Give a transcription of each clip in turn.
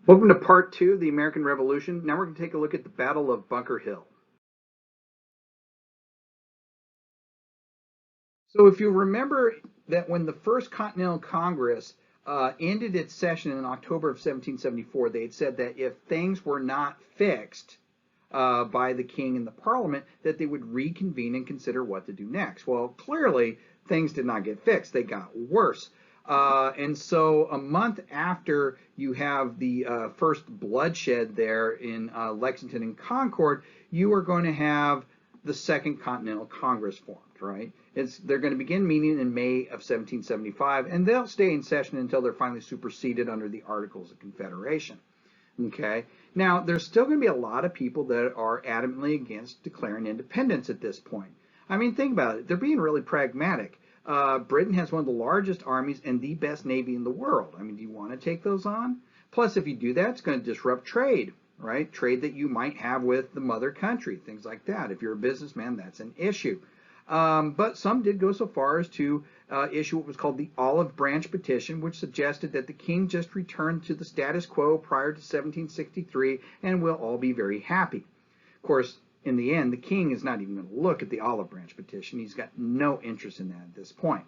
Welcome to part two of the American Revolution. Now we're going to take a look at the Battle of Bunker Hill. So if you remember that when the First Continental Congress ended its session in October of 1774, they had said that if things were not fixed by the king and the parliament, that they would reconvene and consider what to do next. Well, clearly things did not get fixed. They got worse. And so a month after you have the first bloodshed there in Lexington and Concord, you are going to have the Second Continental Congress formed, right? They're going to begin meeting in May of 1775, and they'll stay in session until they're finally superseded under the Articles of Confederation. Okay, now there's still going to be a lot of people that are adamantly against declaring independence at this point. I mean, think about it. They're being really pragmatic. Britain has one of the largest armies and the best navy in the world. I mean, do you want to take those on? Plus, if you do that, it's going to disrupt trade, right? Trade that you might have with the mother country, things like that. If you're a businessman, that's an issue. But some did go so far as to issue what was called the Olive Branch Petition, which suggested that the king just return to the status quo prior to 1763 and we'll all be very happy. Of course, in the end, the king is not even going to look at the Olive Branch Petition. He's got no interest in that at this point.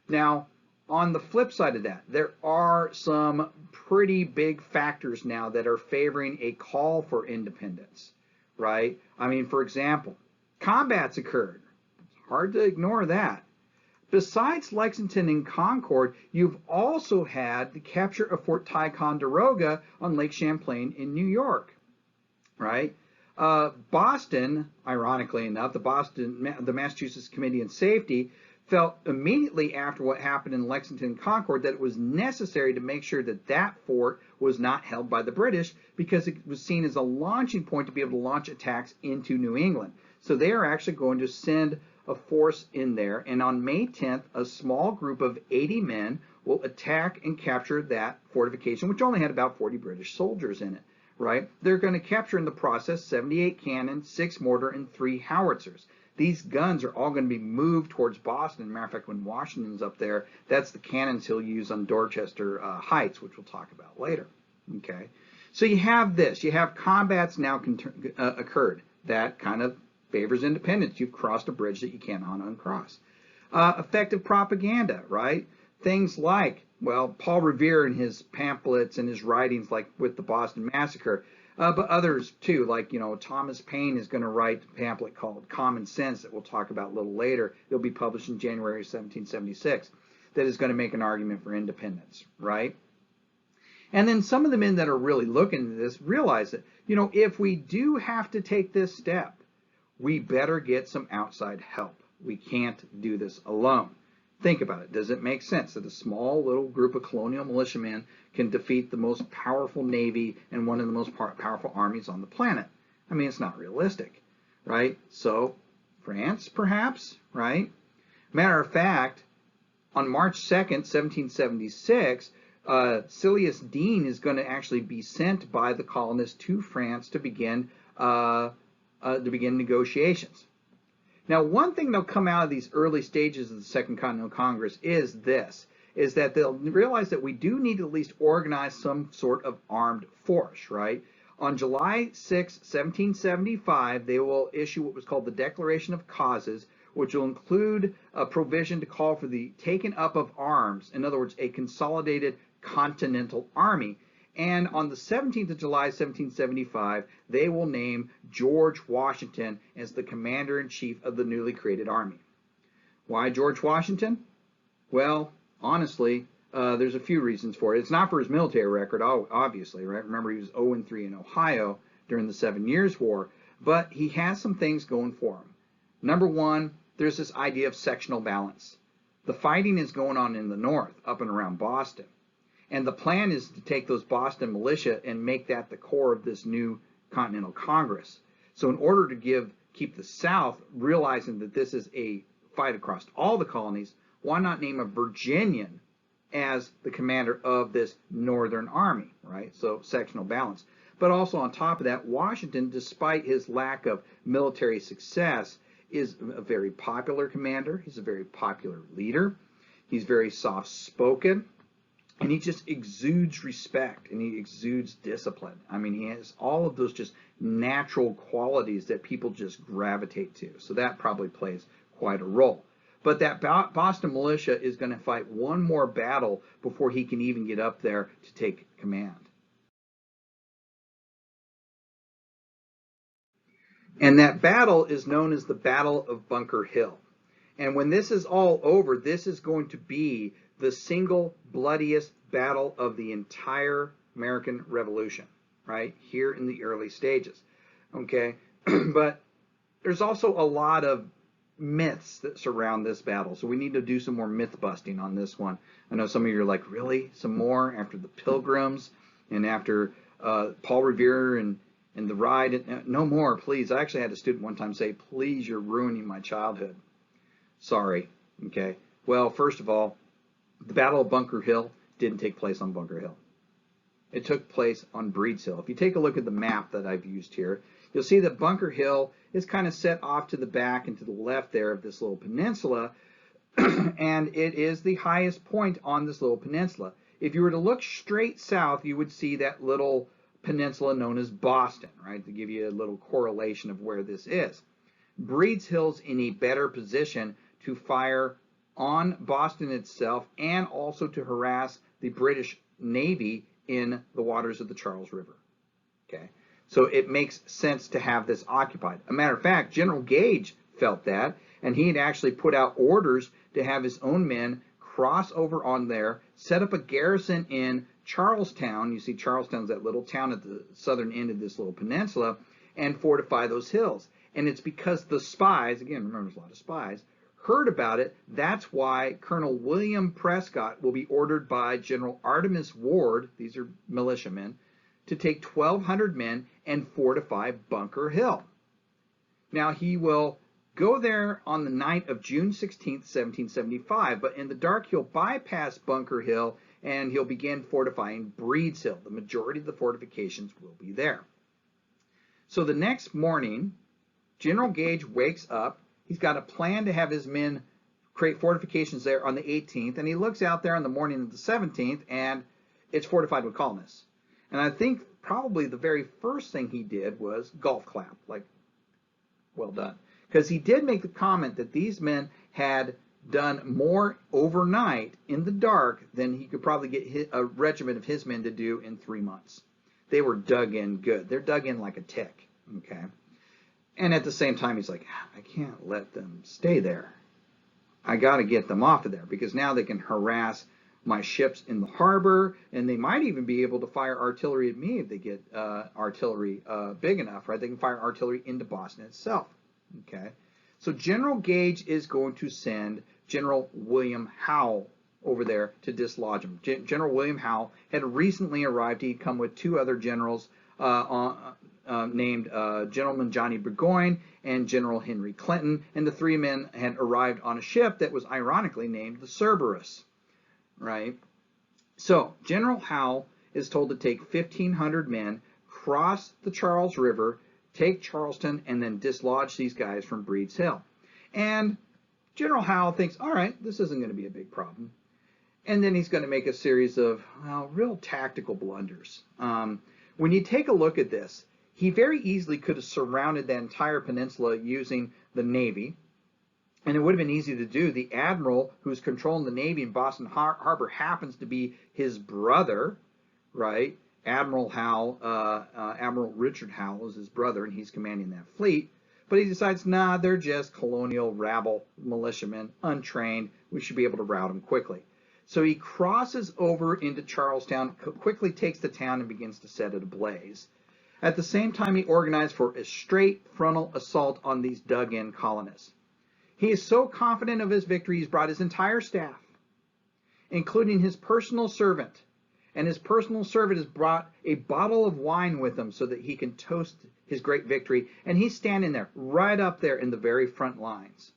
Now, on the flip side of that, there are some pretty big factors now that are favoring a call for independence, right? I mean, for example, combats occurred. It's hard to ignore that. Besides Lexington and Concord, you've also had the capture of Fort Ticonderoga on Lake Champlain in New York, right? Boston, ironically enough, the Massachusetts Committee on Safety felt immediately after what happened in Lexington and Concord that it was necessary to make sure that that fort was not held by the British because it was seen as a launching point to be able to launch attacks into New England. So they are actually going to send a force in there, and on May 10th, a small group of 80 men will attack and capture that fortification, which only had about 40 British soldiers in it. Right? They're going to capture in the process 78 cannon, 6 mortar, and 3 howitzers. These guns are all going to be moved towards Boston. As a matter of fact, when Washington's up there, that's the cannons he'll use on Dorchester Heights, which we'll talk about later. Okay, so you have this. You have combats now occurred. That kind of favors independence. You've crossed a bridge that you cannot uncross. Effective propaganda, right? Things like, well, Paul Revere and his pamphlets and his writings, like with the Boston Massacre, but others too, like, Thomas Paine is going to write a pamphlet called Common Sense that we'll talk about a little later. It'll be published in January 1776. That is going to make an argument for independence, right? And then some of the men that are really looking at this realize that, if we do have to take this step, we better get some outside help. We can't do this alone. Think about it. Does it make sense that a small little group of colonial militiamen can defeat the most powerful navy and one of the most powerful armies on the planet? I mean, it's not realistic, right? So, France, perhaps, right? Matter of fact, on March 2nd, 1776, Silius Dean is going to actually be sent by the colonists to France to begin negotiations. Now, one thing that'll come out of these early stages of the Second Continental Congress is that they'll realize that we do need to at least organize some sort of armed force, right? On July 6, 1775, they will issue what was called the Declaration of Causes, which will include a provision to call for the taking up of arms, in other words, a consolidated Continental Army. And on the 17th of July, 1775, they will name George Washington as the commander-in-chief of the newly created army. Why George Washington? Well, honestly, there's a few reasons for it. It's not for his military record, obviously, right? Remember, he was 0-3 in Ohio during the 7 Years' War, but he has some things going for him. Number one, there's this idea of sectional balance. The fighting is going on in the north, up and around Boston. And the plan is to take those Boston militia and make that the core of this new Continental Congress. So in order to keep the South realizing that this is a fight across all the colonies, why not name a Virginian as the commander of this Northern Army, right? So sectional balance. But also on top of that, Washington, despite his lack of military success, is a very popular commander. He's a very popular leader. He's very soft-spoken. And he just exudes respect and he exudes discipline. I mean, he has all of those just natural qualities that people just gravitate to. So that probably plays quite a role. But that Boston militia is going to fight one more battle before he can even get up there to take command. And that battle is known as the Battle of Bunker Hill. And when this is all over, this is going to be the single bloodiest battle of the entire American Revolution, right? Here in the early stages, okay? But there's also a lot of myths that surround this battle. So we need to do some more myth busting on this one. I know some of you are like, really? Some more after the Pilgrims and after Paul Revere and the ride? No more, please. I actually had a student one time say, please, you're ruining my childhood. Sorry, okay? Well, first of all, the Battle of Bunker Hill didn't take place on Bunker Hill. It took place on Breed's Hill. If you take a look at the map that I've used here, you'll see that Bunker Hill is kind of set off to the back and to the left there of this little peninsula, and it is the highest point on this little peninsula. If you were to look straight south, you would see that little peninsula known as Boston, right, to give you a little correlation of where this is. Breed's Hill's in a better position to fire on Boston itself and also to harass the British Navy in the waters of the Charles River. Okay, so it makes sense to have this occupied. A matter of fact, General Gage felt that, and he had actually put out orders to have his own men cross over on there, set up a garrison in Charlestown. You see Charlestown's that little town at the southern end of this little peninsula, and fortify those hills. And it's because the spies, again, remember there's a lot of spies, heard about it. That's why Colonel William Prescott will be ordered by General Artemas Ward, these are militiamen, to take 1,200 men and fortify Bunker Hill. Now, he will go there on the night of June 16th, 1775, but in the dark, he'll bypass Bunker Hill and he'll begin fortifying Breed's Hill. The majority of the fortifications will be there. So the next morning, General Gage wakes up. He's got a plan to have his men create fortifications there on the 18th, and he looks out there on the morning of the 17th, and it's fortified with colonists. And I think probably the very first thing he did was golf clap, like, well done. Because he did make the comment that these men had done more overnight in the dark than he could probably get a regiment of his men to do in 3 months. They were dug in good. They're dug in like a tick, okay? And at the same time, he's like, I can't let them stay there. I got to get them off of there because now they can harass my ships in the harbor, and they might even be able to fire artillery at me if they get artillery big enough, right? They can fire artillery into Boston itself, okay? So General Gage is going to send General William Howe over there to dislodge him. General William Howe had recently arrived. He'd come with two other generals named Gentleman Johnny Burgoyne and General Henry Clinton, and the three men had arrived on a ship that was ironically named the Cerberus, right? So General Howe is told to take 1,500 men, cross the Charles River, take Charleston, and then dislodge these guys from Breed's Hill. And General Howe thinks, all right, this isn't going to be a big problem. And then he's going to make a series of, well, real tactical blunders. When you take a look at this, he very easily could have surrounded that entire peninsula using the Navy, and it would have been easy to do. The admiral who's controlling the Navy in Boston Harbor happens to be his brother, right? Admiral Howe, Admiral Richard Howe is his brother, and he's commanding that fleet. But he decides, nah, they're just colonial rabble militiamen, untrained. We should be able to rout them quickly. So he crosses over into Charlestown, quickly takes the town, and begins to set it ablaze. At the same time, he organized for a straight frontal assault on these dug-in colonists. He is so confident of his victory, he's brought his entire staff, including his personal servant. And his personal servant has brought a bottle of wine with him so that he can toast his great victory. And he's standing there, right up there in the very front lines.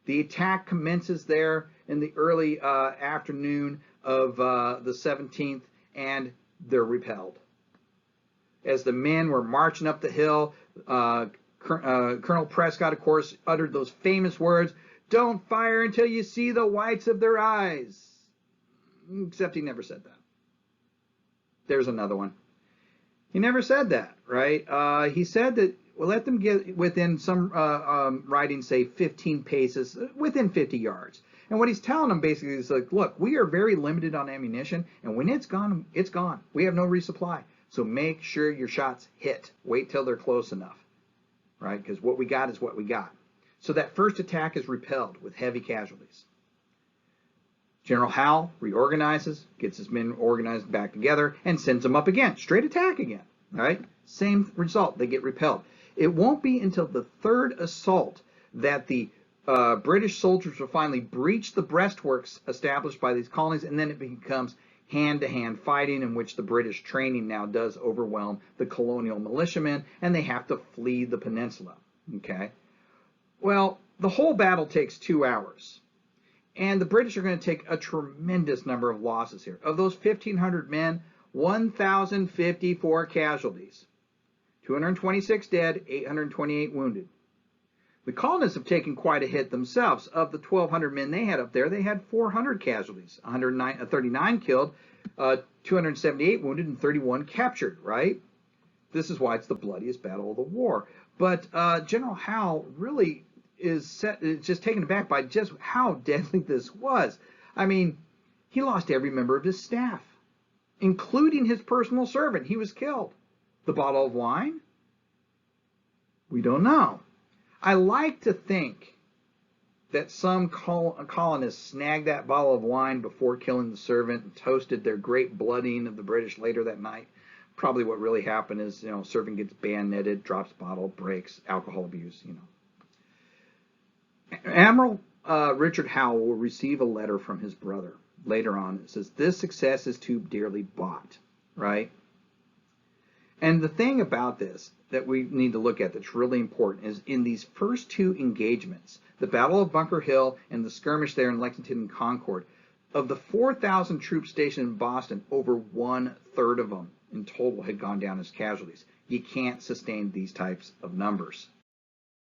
The attack commences there in the early afternoon of the 17th, and they're repelled. As the men were marching up the hill, Colonel Prescott, of course, uttered those famous words, "Don't fire until you see the whites of their eyes." Except he never said that. There's another one. He never said that, right? He said that we'll let them get within some writings say 15 paces, within 50 yards. And what he's telling them basically is like, look, we are very limited on ammunition, and when it's gone, it's gone. We have no resupply. So make sure your shots hit. Wait till they're close enough, right? Because what we got is what we got. So that first attack is repelled with heavy casualties. General Howe reorganizes, gets his men organized back together, and sends them up again. Straight attack again, right? Same result. They get repelled. It won't be until the third assault that the British soldiers will finally breach the breastworks established by these colonies, and then it becomes hand-to-hand fighting in which the British training now does overwhelm the colonial militiamen, and they have to flee the peninsula, okay? Well, the whole battle takes 2 hours. And the British are going to take a tremendous number of losses here. Of those 1,500 men, 1,054 casualties, 226 dead, 828 wounded. The colonists have taken quite a hit themselves. Of the 1,200 men they had up there, they had 400 casualties, 39 killed, 278 wounded, and 31 captured, right? This is why it's the bloodiest battle of the war. But General Howe really is just taken aback by just how deadly this was. I mean, he lost every member of his staff, including his personal servant. He was killed. The bottle of wine? We don't know. I like to think that some colonists snagged that bottle of wine before killing the servant and toasted their great blooding of the British later that night. Probably what really happened is, servant gets bayoneted, drops bottle, breaks, alcohol abuse, Admiral Richard Howe will receive a letter from his brother later on. It says, this success is too dearly bought, right? And the thing about this that we need to look at that's really important is in these first two engagements, the Battle of Bunker Hill and the skirmish there in Lexington and Concord, of the 4,000 troops stationed in Boston, over 1/3 of them in total had gone down as casualties. You can't sustain these types of numbers.